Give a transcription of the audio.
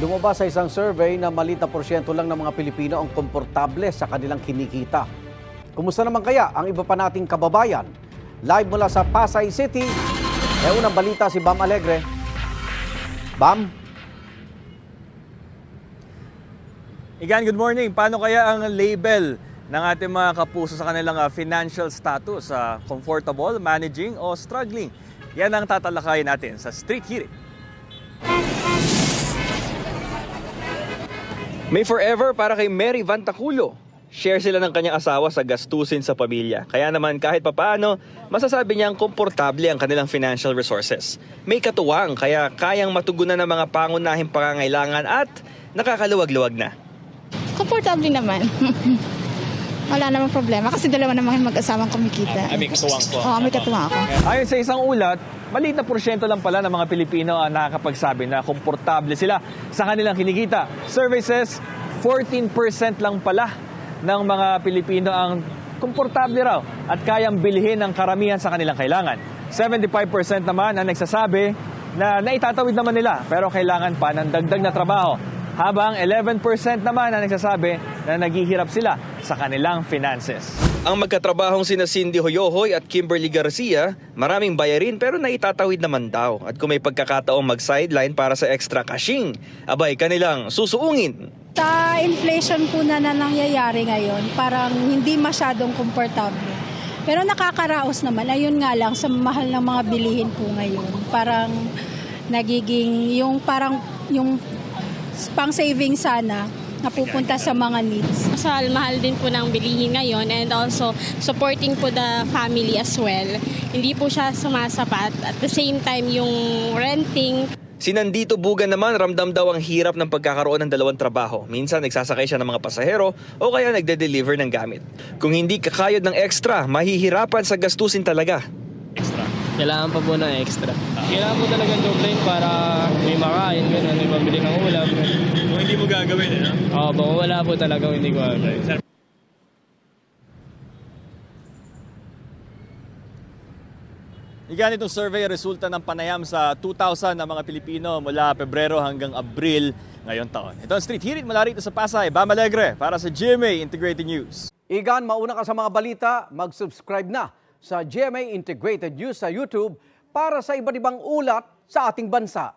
Lumabas sa isang survey na maliit na porsyento lang ng mga Pilipino ang komportable sa kanilang kinikita. Kumusta naman kaya ang iba pa nating kababayan? Live mula sa Pasay City, unang balita si Bam Alegre. Bam? Igan, good morning. Paano kaya ang label ng ating mga kapuso sa kanilang financial status? Comfortable, managing o struggling? Yan ang tatalakayin natin sa Street Hearing. May forever para kay Mary Vantaculo. Share sila ng kanyang asawa sa gastusin sa pamilya. Kaya naman kahit papaano, masasabi niyang komportable ang kanilang financial resources. May katuwang kaya kayang matugunan ng mga pangunahing pangangailangan at nakakaluwag-luwag na. Komportable naman. Wala namang problema kasi dalawa naman mag-asawang kumikita. May katuwang po. Oo, may katuwang ako. Ayon sa isang ulat, maliit na porsyento lang pala ng mga Pilipino ang nakakapagsabi na komportable sila sa kanilang kinikita. Survey says 14% lang pala ng mga Pilipino ang komportable raw at kayang bilhin ang karamihan sa kanilang kailangan. 75% naman ang nagsasabi na naitatawid naman nila pero kailangan pa ng dagdag na trabaho. Habang 11% naman ang nagsasabi na naghihirap sila sa kanilang finances. Ang magkatrabahong sina Cindy Hoyohoy at Kimberly Garcia, maraming bayarin pero naitatawid naman daw. At kung may pagkakataong mag-sideline para sa extra cashing, abay kanilang susuungin. Sa inflation po na nangyayari ngayon, parang hindi masyadong komportable. Pero nakakaraos naman, ayun nga lang sa mahal ng mga bilihin po ngayon. Parang nagiging yung pang saving sana napupunta sa mga needs. Mahal din po ng bilihin ngayon and also supporting po the family as well. Hindi po siya sumasapat. At the same time, yung renting. Si Nandito Bugan naman ramdam daw ang hirap ng pagkakaroon ng dalawang trabaho. Minsan nagsasakay siya ng mga pasahero o kaya nagde-deliver ng gamit. Kung hindi kakayod ng extra, mahihirapan sa gastusin talaga. Kailangan pa po ng extra. Kailangan po talaga doble para may makain, gano'n, may mabili ng ulam. Kung hindi mo gagawin, Oo, kung wala po talaga, hindi ko gagawin. Igan itong survey resulta ng panayam sa 2,000 na mga Pilipino mula Pebrero hanggang Abril ngayong taon. Ito ang Street Hearing mula rito sa Pasay. Bam Alegre para sa GMA Integrated News. Igan, mauna ka sa mga balita, mag-subscribe na sa GMA Integrated News sa YouTube para sa iba't ibang ulat sa ating bansa.